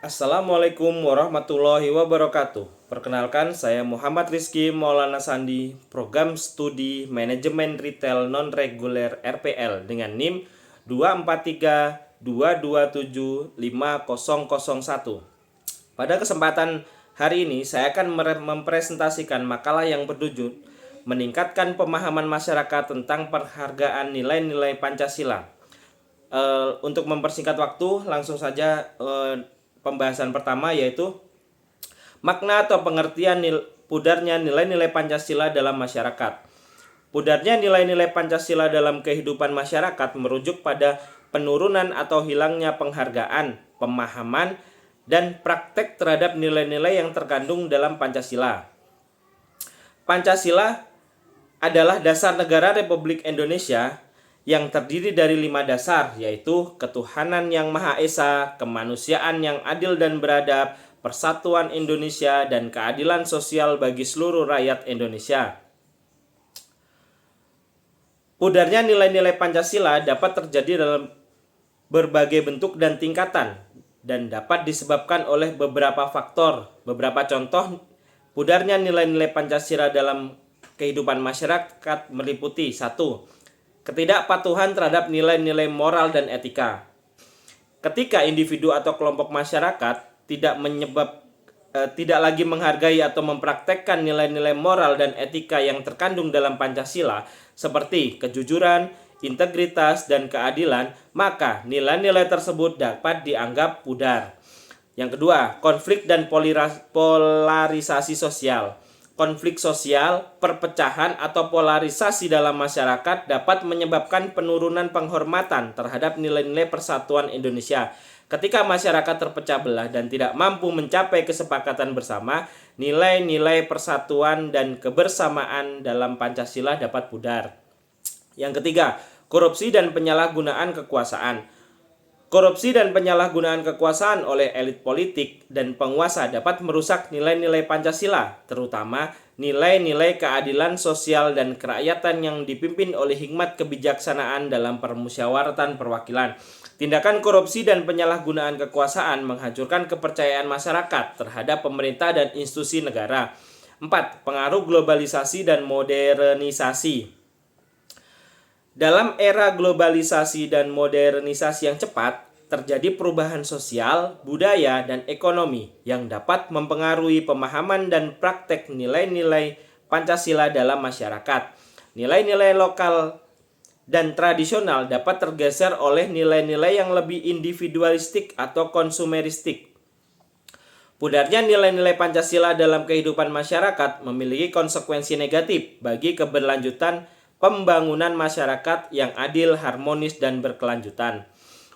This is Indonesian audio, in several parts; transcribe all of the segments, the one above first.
Assalamualaikum warahmatullahi wabarakatuh. Perkenalkan, saya Muhammad Rizky Maulana Sandi, Program Studi Manajemen Retail Non-Reguler RPL dengan NIM 243227501. Pada kesempatan hari ini, saya akan mempresentasikan makalah yang berjudul Meningkatkan Pemahaman Masyarakat tentang Penghargaan Nilai-Nilai Pancasila. Untuk mempersingkat waktu, langsung saja pembahasan pertama, yaitu makna atau pengertian pudarnya nilai-nilai Pancasila dalam masyarakat. Pudarnya nilai-nilai Pancasila dalam kehidupan masyarakat merujuk pada penurunan atau hilangnya penghargaan, pemahaman, dan praktek terhadap nilai-nilai yang terkandung dalam Pancasila. Pancasila adalah dasar negara Republik Indonesia yang terdiri dari 5 dasar, yaitu ketuhanan yang Maha Esa, kemanusiaan yang adil dan beradab, persatuan Indonesia, dan keadilan sosial bagi seluruh rakyat Indonesia. Pudarnya nilai-nilai Pancasila dapat terjadi dalam berbagai bentuk dan tingkatan, dan dapat disebabkan oleh beberapa faktor. Beberapa contoh pudarnya nilai-nilai Pancasila dalam kehidupan masyarakat meliputi: 1. Ketidakpatuhan terhadap nilai-nilai moral dan etika. Ketika individu atau kelompok masyarakat tidak lagi menghargai atau mempraktekkan nilai-nilai moral dan etika yang terkandung dalam Pancasila seperti kejujuran, integritas, dan keadilan, maka nilai-nilai tersebut dapat dianggap pudar. Yang kedua, konflik dan polarisasi sosial. Konflik sosial, perpecahan, atau polarisasi dalam masyarakat dapat menyebabkan penurunan penghormatan terhadap nilai-nilai persatuan Indonesia. Ketika masyarakat terpecah belah dan tidak mampu mencapai kesepakatan bersama, nilai-nilai persatuan dan kebersamaan dalam Pancasila dapat pudar. Yang ketiga, korupsi dan penyalahgunaan kekuasaan. Korupsi dan penyalahgunaan kekuasaan oleh elit politik dan penguasa dapat merusak nilai-nilai Pancasila, terutama nilai-nilai keadilan sosial dan kerakyatan yang dipimpin oleh hikmat kebijaksanaan dalam permusyawaratan perwakilan. Tindakan korupsi dan penyalahgunaan kekuasaan menghancurkan kepercayaan masyarakat terhadap pemerintah dan institusi negara. 4. Pengaruh globalisasi dan modernisasi. Dalam era globalisasi dan modernisasi yang cepat, terjadi perubahan sosial, budaya, dan ekonomi yang dapat mempengaruhi pemahaman dan praktek nilai-nilai Pancasila dalam masyarakat. Nilai-nilai lokal dan tradisional dapat tergeser oleh nilai-nilai yang lebih individualistik atau konsumeristik. Pudarnya nilai-nilai Pancasila dalam kehidupan masyarakat memiliki konsekuensi negatif bagi keberlanjutan pembangunan masyarakat yang adil, harmonis, dan berkelanjutan.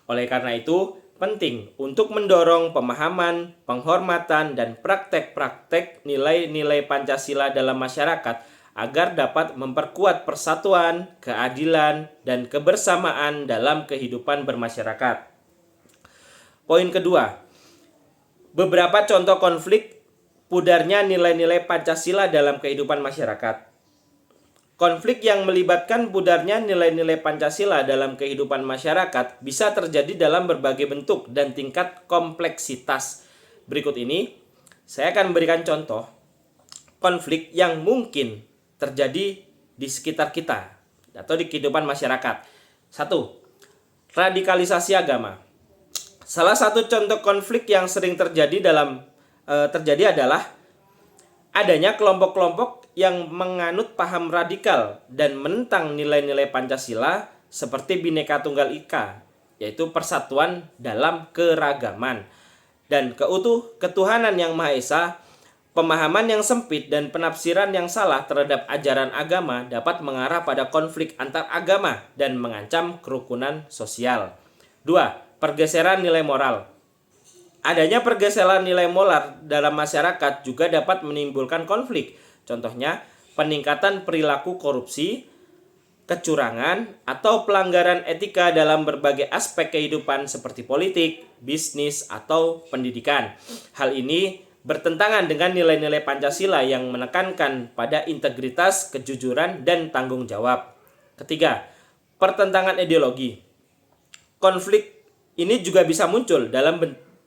Oleh karena itu, penting untuk mendorong pemahaman, penghormatan, dan praktek-praktek nilai-nilai Pancasila dalam masyarakat agar dapat memperkuat persatuan, keadilan, dan kebersamaan dalam kehidupan bermasyarakat. Poin kedua, beberapa contoh konflik pudarnya nilai-nilai Pancasila dalam kehidupan masyarakat. Konflik yang melibatkan pudarnya nilai-nilai Pancasila dalam kehidupan masyarakat bisa terjadi dalam berbagai bentuk dan tingkat kompleksitas. Berikut ini, saya akan memberikan contoh konflik yang mungkin terjadi di sekitar kita atau di kehidupan masyarakat. 1. Radikalisasi agama. Salah satu contoh konflik yang sering terjadi adalah adanya kelompok-kelompok yang menganut paham radikal dan menentang nilai-nilai Pancasila seperti Bhinneka Tunggal Ika, yaitu persatuan dalam keragaman, dan ketuhanan yang Maha Esa. Pemahaman yang sempit dan penafsiran yang salah terhadap ajaran agama dapat mengarah pada konflik antar agama dan mengancam kerukunan sosial. 2. Pergeseran nilai moral. Adanya pergeseran nilai moral dalam masyarakat juga dapat menimbulkan konflik. Contohnya, peningkatan perilaku korupsi, kecurangan, atau pelanggaran etika dalam berbagai aspek kehidupan seperti politik, bisnis, atau pendidikan. Hal ini bertentangan dengan nilai-nilai Pancasila yang menekankan pada integritas, kejujuran, dan tanggung jawab. Ketiga, pertentangan ideologi. Konflik ini juga bisa muncul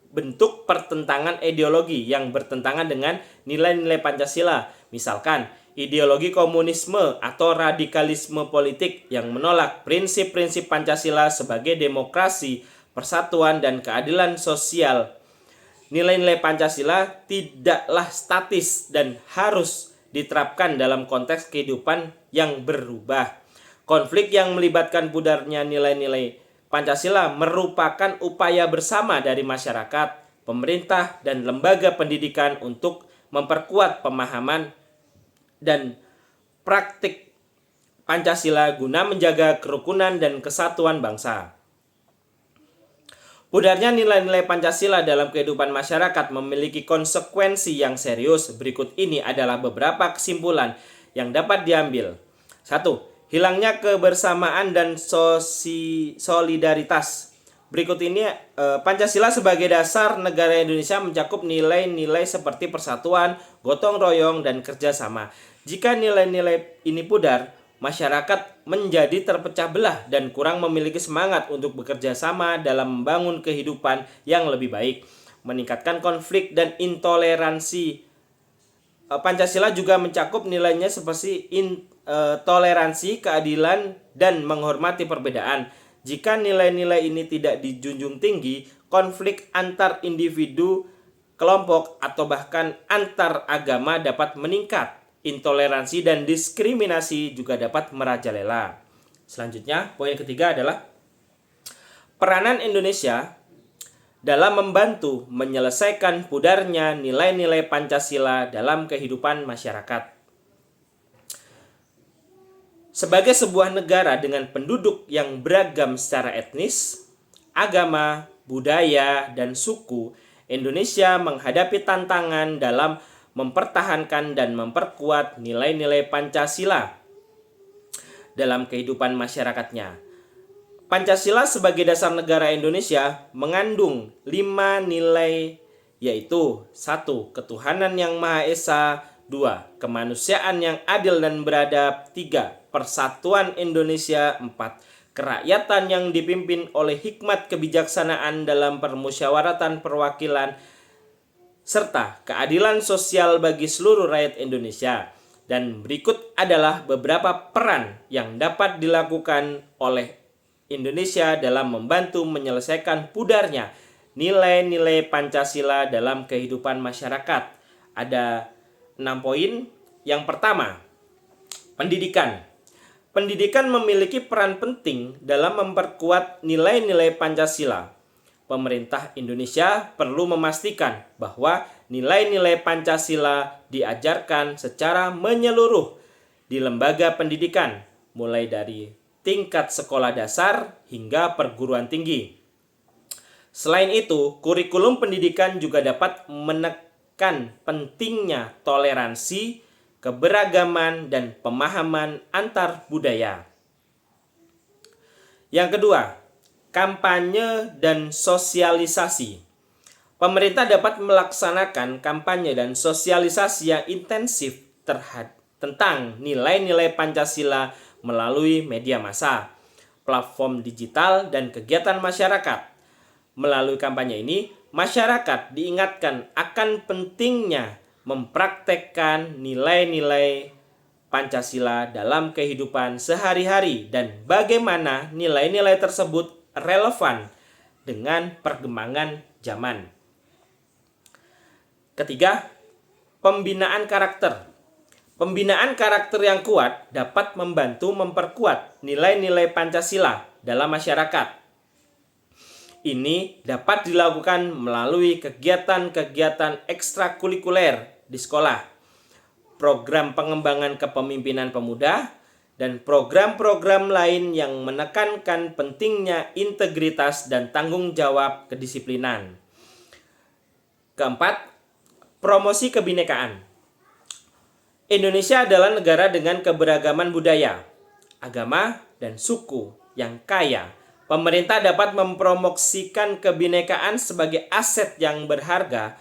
bentuk pertentangan ideologi yang bertentangan dengan nilai-nilai Pancasila. Misalkan, ideologi komunisme atau radikalisme politik yang menolak prinsip-prinsip Pancasila sebagai demokrasi, persatuan, dan keadilan sosial. Nilai-nilai Pancasila tidaklah statis dan harus diterapkan dalam konteks kehidupan yang berubah. Konflik yang melibatkan pudarnya nilai-nilai Pancasila merupakan upaya bersama dari masyarakat, pemerintah, dan lembaga pendidikan untuk memperkuat pemahaman dan praktik Pancasila guna menjaga kerukunan dan kesatuan bangsa. Pudarnya nilai-nilai Pancasila dalam kehidupan masyarakat memiliki konsekuensi yang serius. Berikut ini adalah beberapa kesimpulan yang dapat diambil. 1. Hilangnya kebersamaan dan solidaritas. Berikut ini Pancasila sebagai dasar negara Indonesia mencakup nilai-nilai seperti persatuan, gotong royong, dan kerjasama. Jika nilai-nilai ini pudar, masyarakat menjadi terpecah belah dan kurang memiliki semangat untuk bekerja sama dalam membangun kehidupan yang lebih baik. Meningkatkan konflik dan intoleransi. Pancasila juga mencakup nilainya seperti toleransi, keadilan, dan menghormati perbedaan. Jika nilai-nilai ini tidak dijunjung tinggi, konflik antar individu, kelompok, atau bahkan antar agama dapat meningkat. Intoleransi dan diskriminasi juga dapat merajalela. Selanjutnya, poin ketiga adalah peranan Indonesia dalam membantu menyelesaikan pudarnya nilai-nilai Pancasila dalam kehidupan masyarakat. Sebagai sebuah negara dengan penduduk yang beragam secara etnis, agama, budaya, dan suku, Indonesia menghadapi tantangan dalam mempertahankan dan memperkuat nilai-nilai Pancasila dalam kehidupan masyarakatnya. Pancasila sebagai dasar negara Indonesia mengandung 5 nilai, yaitu 1. Ketuhanan yang Maha Esa, 2. Kemanusiaan yang adil dan beradab, 3. Persatuan Indonesia, 4. Kerakyatan yang dipimpin oleh hikmat kebijaksanaan dalam permusyawaratan perwakilan, serta keadilan sosial bagi seluruh rakyat Indonesia. Dan berikut adalah beberapa peran yang dapat dilakukan oleh Indonesia dalam membantu menyelesaikan pudarnya nilai-nilai Pancasila dalam kehidupan masyarakat. Ada 6 poin. Yang pertama, pendidikan. Pendidikan memiliki peran penting dalam memperkuat nilai-nilai Pancasila. Pemerintah Indonesia perlu memastikan bahwa nilai-nilai Pancasila diajarkan secara menyeluruh di lembaga pendidikan, mulai dari tingkat sekolah dasar hingga perguruan tinggi. Selain itu, kurikulum pendidikan juga dapat menekan pentingnya toleransi, keberagaman, dan pemahaman antar budaya. Yang kedua, kampanye dan sosialisasi. Pemerintah dapat melaksanakan kampanye dan sosialisasi yang intensif tentang nilai-nilai Pancasila melalui media massa, platform digital, dan kegiatan masyarakat. Melalui kampanye ini, masyarakat diingatkan akan pentingnya mempraktekkan nilai-nilai Pancasila dalam kehidupan sehari-hari dan bagaimana nilai-nilai tersebut relevan dengan perkembangan zaman. Ketiga, pembinaan karakter. Pembinaan karakter yang kuat dapat membantu memperkuat nilai-nilai Pancasila dalam masyarakat. Ini dapat dilakukan melalui kegiatan-kegiatan ekstrakurikuler di sekolah, program pengembangan kepemimpinan pemuda, dan program-program lain yang menekankan pentingnya integritas dan tanggung jawab kedisiplinan. Keempat, promosi kebinekaan. Indonesia adalah negara dengan keberagaman budaya, agama, dan suku yang kaya. Pemerintah dapat mempromosikan kebinekaan sebagai aset yang berharga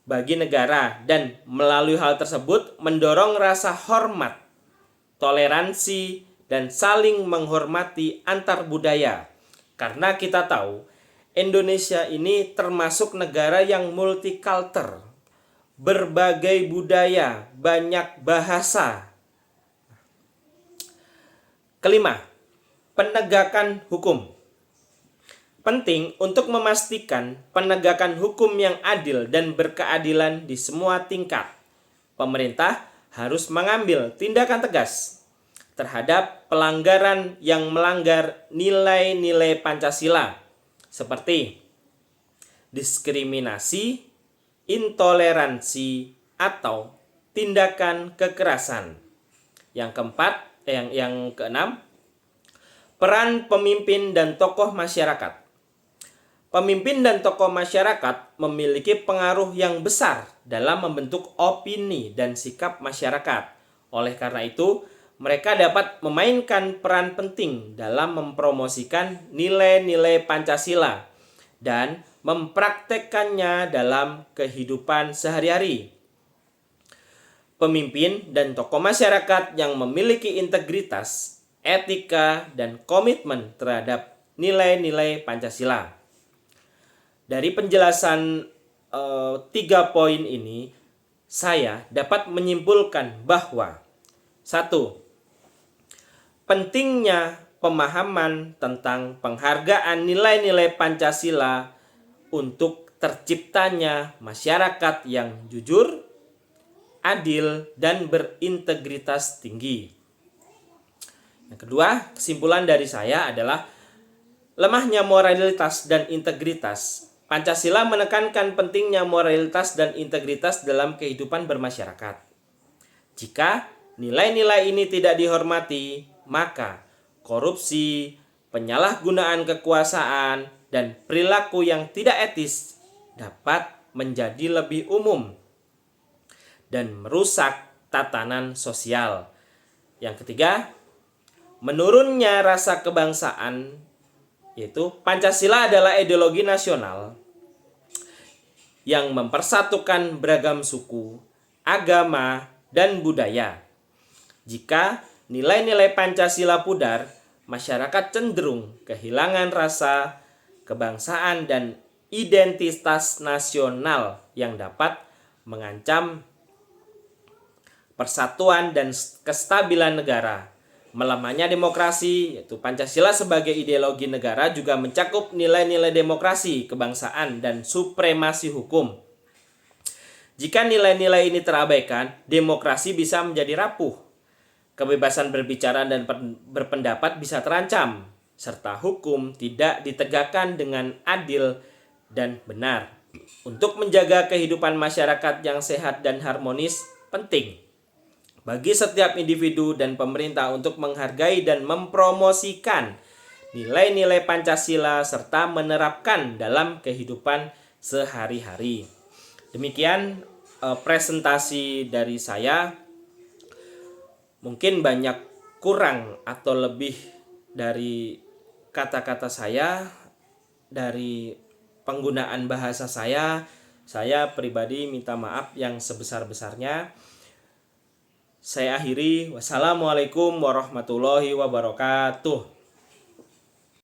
bagi negara dan melalui hal tersebut mendorong rasa hormat, toleransi, dan saling menghormati antar budaya. Karena kita tahu Indonesia ini termasuk negara yang multikultur, berbagai budaya, banyak bahasa. Kelima, penegakan hukum. Penting untuk memastikan penegakan hukum yang adil dan berkeadilan di semua tingkat. Pemerintah harus mengambil tindakan tegas terhadap pelanggaran yang melanggar nilai-nilai Pancasila, seperti diskriminasi, intoleransi, atau tindakan kekerasan. Yang keenam, peran pemimpin dan tokoh masyarakat. Pemimpin dan tokoh masyarakat memiliki pengaruh yang besar dalam membentuk opini dan sikap masyarakat. Oleh karena itu, mereka dapat memainkan peran penting dalam mempromosikan nilai-nilai Pancasila dan mempraktekkannya dalam kehidupan sehari-hari. Pemimpin dan tokoh masyarakat yang memiliki integritas, etika, dan komitmen terhadap nilai-nilai Pancasila. Dari penjelasan 3 poin ini, saya dapat menyimpulkan bahwa 1. Pentingnya pemahaman tentang penghargaan nilai-nilai Pancasila untuk terciptanya masyarakat yang jujur, adil, dan berintegritas tinggi. Yang kedua, kesimpulan dari saya adalah lemahnya moralitas dan integritas. Pancasila menekankan pentingnya moralitas dan integritas dalam kehidupan bermasyarakat. Jika nilai-nilai ini tidak dihormati, maka korupsi, penyalahgunaan kekuasaan, dan perilaku yang tidak etis dapat menjadi lebih umum dan merusak tatanan sosial. Yang ketiga, menurunnya rasa kebangsaan, yaitu Pancasila adalah ideologi nasional yang mempersatukan beragam suku, agama, dan budaya. Jika nilai-nilai Pancasila pudar, masyarakat cenderung kehilangan rasa kebangsaan dan identitas nasional yang dapat mengancam persatuan dan kestabilan negara. Melemahnya demokrasi, yaitu Pancasila sebagai ideologi negara, juga mencakup nilai-nilai demokrasi, kebangsaan, dan supremasi hukum. Jika nilai-nilai ini terabaikan, demokrasi bisa menjadi rapuh. Kebebasan berbicara dan berpendapat bisa terancam, serta hukum tidak ditegakkan dengan adil dan benar. Untuk menjaga kehidupan masyarakat yang sehat dan harmonis, penting bagi setiap individu dan pemerintah untuk menghargai dan mempromosikan nilai-nilai Pancasila serta menerapkan dalam kehidupan sehari-hari. Demikian presentasi dari saya. Mungkin banyak kurang atau lebih dari kata-kata saya, dari penggunaan bahasa saya pribadi minta maaf yang sebesar-besarnya. Saya akhiri, wassalamualaikum warahmatullahi wabarakatuh.